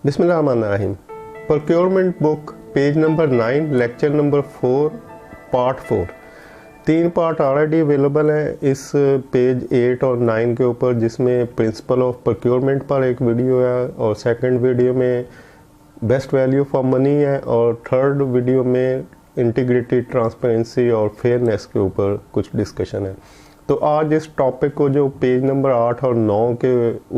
बिस्मिल्लाहिर्रहमानिर्रहीम। Procurement book page number 9 lecture number 4 part 4। 3 part already available है इस page 8 और 9 के ऊपर, जिसमें प्रिंसिपल ऑफ प्रोक्योरमेंट पर एक वीडियो है और सेकंड वीडियो में बेस्ट वैल्यू फॉर मनी है और थर्ड वीडियो में इंटीग्रिटी, ट्रांसपेरेंसी और फेयरनेस के ऊपर कुछ डिस्कशन है। तो आज इस टॉपिक को जो पेज नंबर 8 और 9 के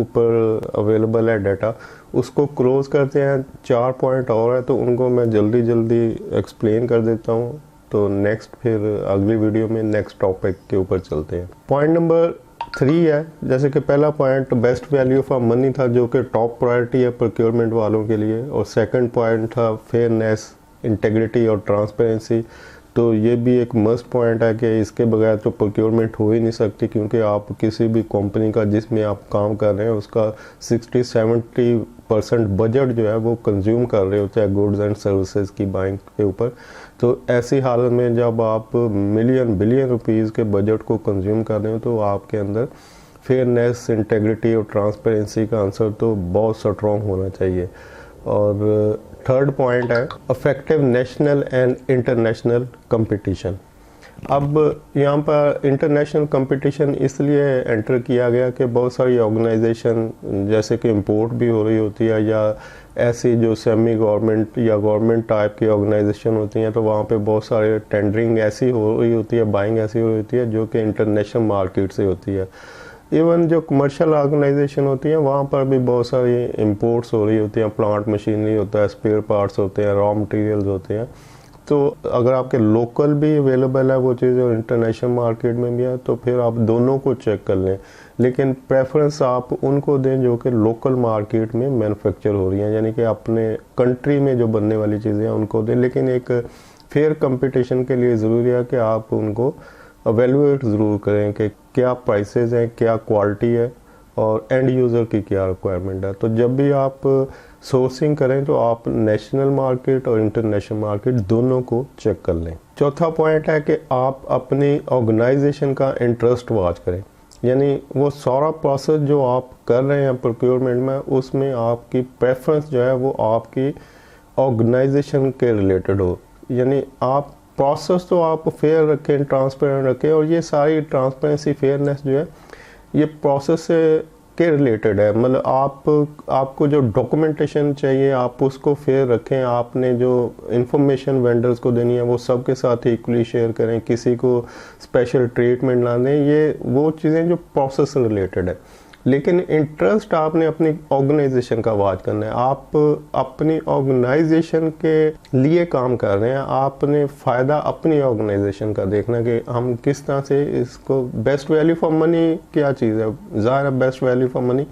ऊपर अवेलेबल है डाटा, उसको क्लोज करते हैं। 4 पॉइंट और है तो उनको मैं जल्दी एक्सप्लेन कर देता हूँ। तो नेक्स्ट फिर अगली वीडियो में नेक्स्ट टॉपिक के ऊपर चलते हैं। पॉइंट नंबर 3 है, जैसे कि पहला point best value for money था जो कि टॉप प्रायोरिटी है प्रोक्योरमेंट वालों के लिए, और सेकंड पॉइंट था फेयरनेस, इंटेग्रिटी और ट्रांसपेरेंसी। तो ये भी एक मस्ट पॉइंट है कि इसके बगैर तो प्रोक्योरमेंट हो ही नहीं सकती, क्योंकि आप किसी भी कंपनी का जिसमें आप काम कर रहे हैं उसका 60-70% बजट जो है वो कंज्यूम कर रहे होते हैं गुड्स एंड सर्विसेज की बाइंग के ऊपर। तो ऐसी हालत में जब आप मिलियन बिलियन रुपीज़ के बजट को कंज्यूम कर रहे हो तो आपके अंदर फेयरनेस, इंटेग्रिटी और ट्रांसपेरेंसी का आंसर तो बहुत स्ट्रॉन्ग होना चाहिए। और थर्ड पॉइंट है effective national and international competition. अब यहाँ पर इंटरनेशनल कंपटीशन इसलिए एंटर किया गया कि बहुत सारी ऑर्गेनाइजेशन जैसे कि इंपोर्ट भी हो रही होती है, या ऐसी जो सेमी गवर्नमेंट या गवर्नमेंट टाइप की ऑर्गेनाइजेशन होती हैं, तो वहाँ पे बहुत सारे टेंडरिंग ऐसी हो रही होती है, बाइंग ऐसी हो रही होती है जो कि इंटरनेशनल मार्केट से होती है। इवन जो कमर्शियल ऑर्गेनाइजेशन होती हैं वहाँ पर भी बहुत सारी इंपोर्ट्स हो रही होती हैं, प्लांट मशीनरी होता है, स्पेयर पार्ट्स होते हैं, रॉ मटेरियल्स होते हैं। तो अगर आपके लोकल भी अवेलेबल है वो चीज़ और इंटरनेशनल मार्केट में भी है तो फिर आप दोनों को चेक कर लें, लेकिन प्रेफरेंस आप उनको दें जो कि लोकल मार्केट में मैन्युफैक्चर हो रही हैं, यानी कि अपने कंट्री में जो बनने वाली चीज़ें हैं उनको दें। लेकिन एक फेयर कंपटीशन के लिए ज़रूरी है कि आप उनको एवेलुएट ज़रूर करें कि क्या प्राइसेस हैं, क्या क्वालिटी है और एंड यूज़र की क्या रिक्वायरमेंट है। तो जब भी आप सोर्सिंग करें तो आप नेशनल मार्केट और इंटरनेशनल मार्केट दोनों को चेक कर लें। चौथा पॉइंट है कि आप अपनी ऑर्गेनाइजेशन का इंटरेस्ट वॉच करें, यानी वो सारा प्रोसेस जो आप कर रहे हैं प्रोक्योरमेंट में उसमें आपकी प्रेफरेंस जो है वो आपकी ऑर्गेनाइजेशन के रिलेटेड हो। यानी आप प्रोसेस तो आप फेयर रखें, ट्रांसपेरेंट रखें, और ये सारी ट्रांसपेरेंसी, फेयरनेस जो है ये प्रोसेस से के रिलेटेड है। मतलब आपको जो डॉक्यूमेंटेशन चाहिए आप उसको फेयर रखें, आपने जो इंफॉर्मेशन वेंडर्स को देनी है वो सबके साथ इक्वली शेयर करें, किसी को स्पेशल ट्रीटमेंट ना दें। ये वो चीज़ें जो प्रोसेस से रिलेटेड है, लेकिन इंटरेस्ट आपने अपनी ऑर्गेनाइजेशन का वॉच करना है। आप अपनी ऑर्गेनाइजेशन के लिए काम कर रहे हैं, आपने फ़ायदा अपनी ऑर्गेनाइजेशन का देखना कि हम किस तरह से इसको बेस्ट वैल्यू फॉर मनी क्या चीज़ है। ज़ाहिर है बेस्ट वैल्यू फॉर मनी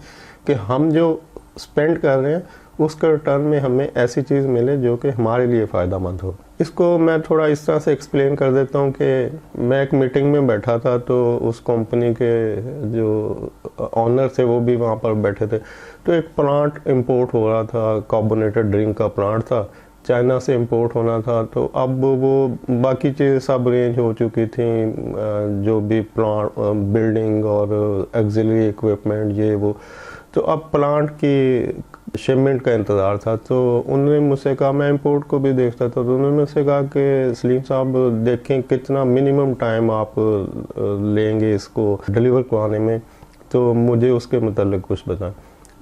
कि हम जो स्पेंड कर रहे हैं उसके रिटर्न में हमें ऐसी चीज़ मिले जो कि हमारे लिए फ़ायदा मंद हो। इसको मैं थोड़ा इस तरह से एक्सप्लेन कर देता हूँ कि मैं एक मीटिंग में बैठा था तो उस कंपनी के जो ऑनर थे वो भी वहाँ पर बैठे थे। तो एक प्लांट इंपोर्ट हो रहा था, कार्बोनेटेड ड्रिंक का प्लांट था, चाइना से इंपोर्ट होना था। तो अब वो बाकी चीज़ें सब रेंज हो चुकी थी, जो भी प्लांट, बिल्डिंग और एक्सिलरी इक्विपमेंट ये वो। तो अब प्लांट की शिपमेंट का इंतज़ार था। तो उन्होंने मुझसे कहा, मैं इंपोर्ट को भी देखता था, तो उन्होंने मुझसे कहा कि सलीम साहब देखें कितना मिनिमम टाइम आप लेंगे इसको डिलीवर करवाने में, तो मुझे उसके मतलब कुछ बताएं।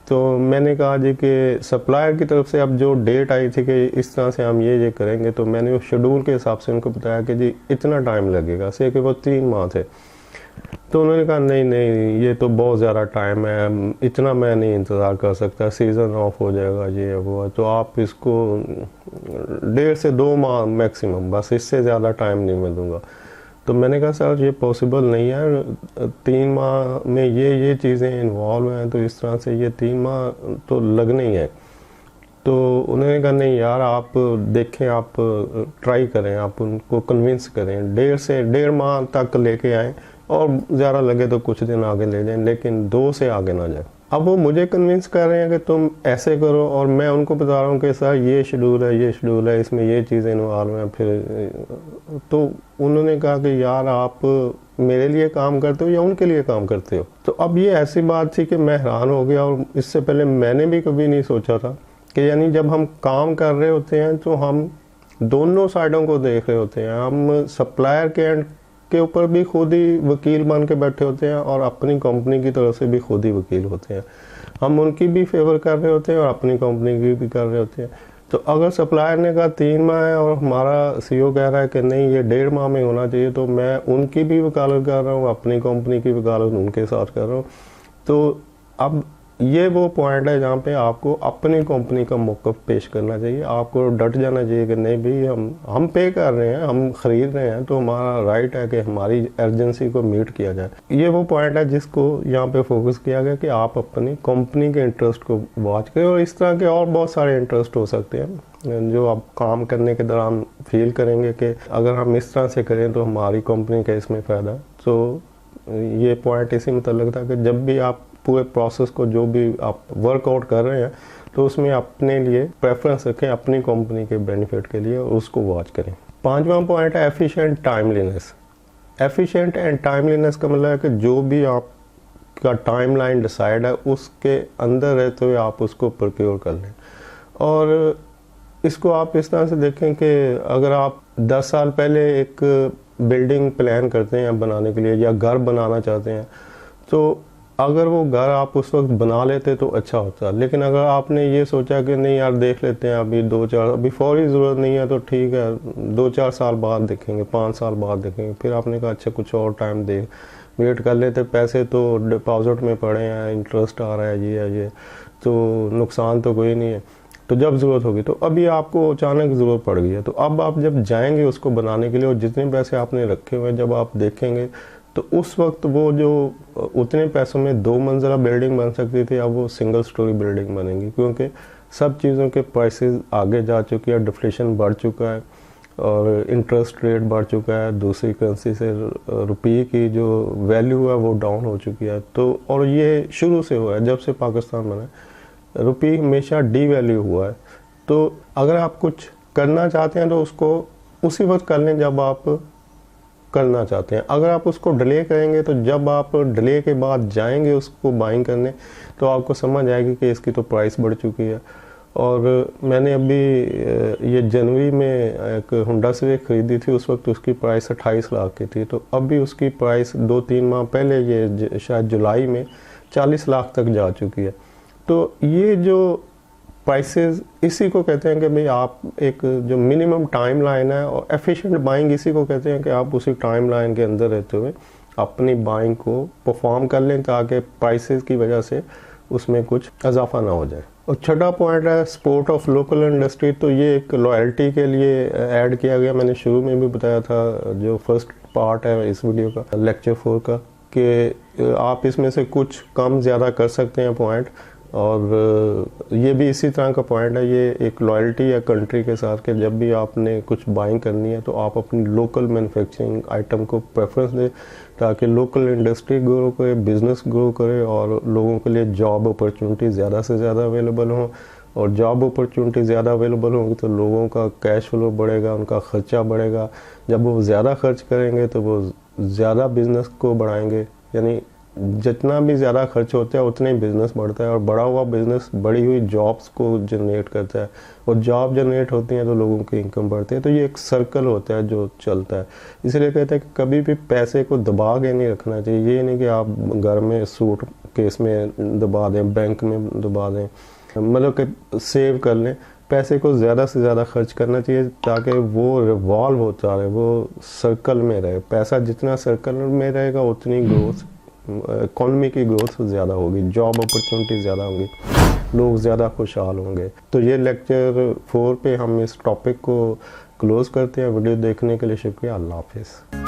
तो मैंने कहा जी कि सप्लायर की तरफ से अब जो डेट आई थी कि इस तरह से हम ये करेंगे, तो मैंने उस शेड्यूल के हिसाब से उनको बताया कि जी इतना टाइम लगेगा, से कि वो 3 माह थे। तो उन्होंने कहा नहीं ये तो बहुत ज़्यादा टाइम है, इतना मैं नहीं इंतज़ार कर सकता, सीज़न ऑफ हो जाएगा ये वो, तो आप इसको 1.5 से 2 माह मैक्सिमम, बस इससे ज़्यादा टाइम नहीं मैं दूँगा। तो मैंने कहा सर ये पॉसिबल नहीं है, 3 माह में ये चीज़ें इन्वॉल्व हैं, तो इस तरह से ये 3 माह तो लगने ही है। तो उन्होंने कहा नहीं यार आप देखें, आप ट्राई करें, आप उनको कन्विंस करें, 1.5 से 1.5 माह तक लेके आएँ, और ज़्यादा लगे तो कुछ दिन आगे ले जाएं, लेकिन 2 से आगे ना जाए। अब वो मुझे कन्विंस कर रहे हैं कि तुम ऐसे करो, और मैं उनको बता रहा हूँ कि सर ये शेड्यूल है, इसमें ये चीज़ें इन्वॉल्व हैं। फिर तो उन्होंने कहा कि यार आप मेरे लिए काम करते हो या उनके लिए काम करते हो। तो अब ये ऐसी बात थी कि मैं हैरान हो गया, और इससे पहले मैंने भी कभी नहीं सोचा था कि यानी जब हम काम कर रहे होते हैं तो हम दोनों साइडों को देख रहे होते हैं। हम सप्लायर के एंड के ऊपर भी खुद ही वकील बन के बैठे होते हैं और अपनी कंपनी की तरफ से भी खुद ही वकील होते हैं। हम उनकी भी फेवर कर रहे होते हैं और अपनी कंपनी की भी कर रहे होते हैं। तो अगर सप्लायर ने कहा 3 माह है और हमारा सीईओ कह रहा है कि नहीं ये 1.5 माह में होना चाहिए, तो मैं उनकी भी वकालत कर रहा हूँ, अपनी कंपनी की वकालत उनके साथ कर रहा हूँ। तो अब ये वो पॉइंट है जहाँ पे आपको अपनी कंपनी का मौक़िफ़ पेश करना चाहिए। आपको डट जाना चाहिए कि नहीं भाई हम पे कर रहे हैं, हम ख़रीद रहे हैं, तो हमारा राइट है कि हमारी अर्जेंसी को मीट किया जाए। ये वो पॉइंट है जिसको यहाँ पे फोकस किया गया कि आप अपनी कंपनी के इंटरेस्ट को वॉच करें। और इस तरह के और बहुत सारे इंटरेस्ट हो सकते हैं जो आप काम करने के दौरान फील करेंगे कि अगर हम इस तरह से करें तो हमारी कंपनी का इसमें फ़ायदा। तो ये पॉइंट इसी मतलब था कि जब भी आप पूरे प्रोसेस को जो भी आप वर्कआउट कर रहे हैं तो उसमें अपने लिए प्रेफरेंस रखें, अपनी कंपनी के बेनिफिट के लिए, और उसको वॉच करें। 5वां पॉइंट है efficient timeliness. Efficient and timeliness का मतलब है कि जो भी आपका टाइमलाइन डिसाइड है उसके अंदर रहते हुए आप उसको प्रिपेयर कर लें। और इसको आप इस तरह से देखें कि अगर आप 10 साल पहले एक बिल्डिंग प्लान करते हैं बनाने के लिए या घर बनाना चाहते हैं, तो अगर वो घर आप उस वक्त बना लेते तो अच्छा होता। लेकिन अगर आपने ये सोचा कि नहीं यार देख लेते हैं अभी 2-4, अभी फौरी ज़रूरत नहीं है तो ठीक है 2-4 साल बाद देखेंगे, 5 साल बाद देखेंगे, फिर आपने कहा अच्छा कुछ और टाइम दे वेट कर लेते, पैसे तो डिपॉजिट में पड़े हैं, इंटरेस्ट आ रहा है ये तो नुकसान तो कोई नहीं है, तो जब ज़रूरत होगी। तो अभी आपको अचानक ज़रूरत पड़ गई है, तो अब आप जब जाएंगे उसको बनाने के लिए और जितने पैसे आपने रखे हुए हैं जब आप देखेंगे तो उस वक्त वो जो उतने पैसों में 2 मंजिला बिल्डिंग बन सकती थी, अब वो सिंगल स्टोरी बिल्डिंग बनेंगी, क्योंकि सब चीज़ों के प्राइसेस आगे जा चुकी है, डिफ्लेशन बढ़ चुका है और इंटरेस्ट रेट बढ़ चुका है, दूसरी करेंसी से रुपये की जो वैल्यू है वो डाउन हो चुकी है। तो और ये शुरू से हुआ है, जब से पाकिस्तान बना है रुपये हमेशा डी वैल्यू हुआ है। तो अगर आप कुछ करना चाहते हैं तो उसको उसी वक्त कर लें जब आप करना चाहते हैं। अगर आप उसको डिले करेंगे तो जब आप डिले के बाद जाएंगे उसको बाइंग करने तो आपको समझ आएगी कि इसकी तो प्राइस बढ़ चुकी है। और मैंने अभी ये जनवरी में एक हुंडा सिविक ख़रीदी थी, उस वक्त उसकी प्राइस 28 लाख की थी, तो अभी उसकी प्राइस 2-3 माह पहले ये शायद जुलाई में 40 लाख तक जा चुकी है। तो ये जो प्राइसेस इसी को कहते हैं कि भाई आप एक जो मिनिमम टाइम लाइन है, और एफिशिएंट बाइंग इसी को कहते हैं कि आप उसी टाइम लाइन के अंदर रहते हुए अपनी बाइंग को परफॉर्म कर लें ताकि प्राइसेस की वजह से उसमें कुछ इजाफा ना हो जाए। और छठा पॉइंट है सपोर्ट ऑफ लोकल इंडस्ट्री। तो ये एक लॉयल्टी के लिए ऐड किया गया, मैंने शुरू में भी बताया था जो फर्स्ट पार्ट है इस वीडियो का लेक्चर 4 का, कि आप इसमें से कुछ कम ज़्यादा कर सकते हैं पॉइंट। और ये भी इसी तरह का पॉइंट है, ये एक लॉयल्टी है कंट्री के साथ कि जब भी आपने कुछ बाइंग करनी है तो आप अपनी लोकल मैन्युफैक्चरिंग आइटम को प्रेफरेंस दें ताकि लोकल इंडस्ट्री ग्रो करे, बिज़नेस ग्रो करे और लोगों के लिए जॉब अपॉर्चुनिटी ज़्यादा से ज़्यादा अवेलेबल हों। और जॉब अपॉर्चुनिटी ज़्यादा अवेलेबल होंगी तो लोगों का कैश फ्लो बढ़ेगा, उनका ख़र्चा बढ़ेगा। जब वो ज़्यादा खर्च करेंगे तो वो ज़्यादा बिज़नेस को बढ़ाएंगे, यानी जितना भी ज़्यादा खर्च होता है उतना ही बिज़नेस बढ़ता है और बढ़ा हुआ बिज़नेस बढ़ी हुई जॉब्स को जनरेट करता है और जॉब जनरेट होती हैं तो लोगों की इनकम बढ़ती है। तो ये एक सर्कल होता है जो चलता है। इसलिए कहते हैं कि कभी भी पैसे को दबा के नहीं रखना चाहिए। ये नहीं कि आप घर में सूट केस में दबा दें, बैंक में दबा दें, मतलब कि सेव कर लें। पैसे को ज़्यादा से ज़्यादा खर्च करना चाहिए ताकि वो रिवॉल्व होता रहे, वो सर्कल में रहे। पैसा जितना सर्कल में रहेगा उतनी ग्रोथ, इकॉनमी की ग्रोथ ज़्यादा होगी, जॉब अपॉर्चुनिटी ज़्यादा होंगी, लोग ज़्यादा खुशहाल होंगे। तो ये लेक्चर 4 पे हम इस टॉपिक को क्लोज़ करते हैं। वीडियो देखने के लिए शुक्रिया। अल्लाह हाफिज़।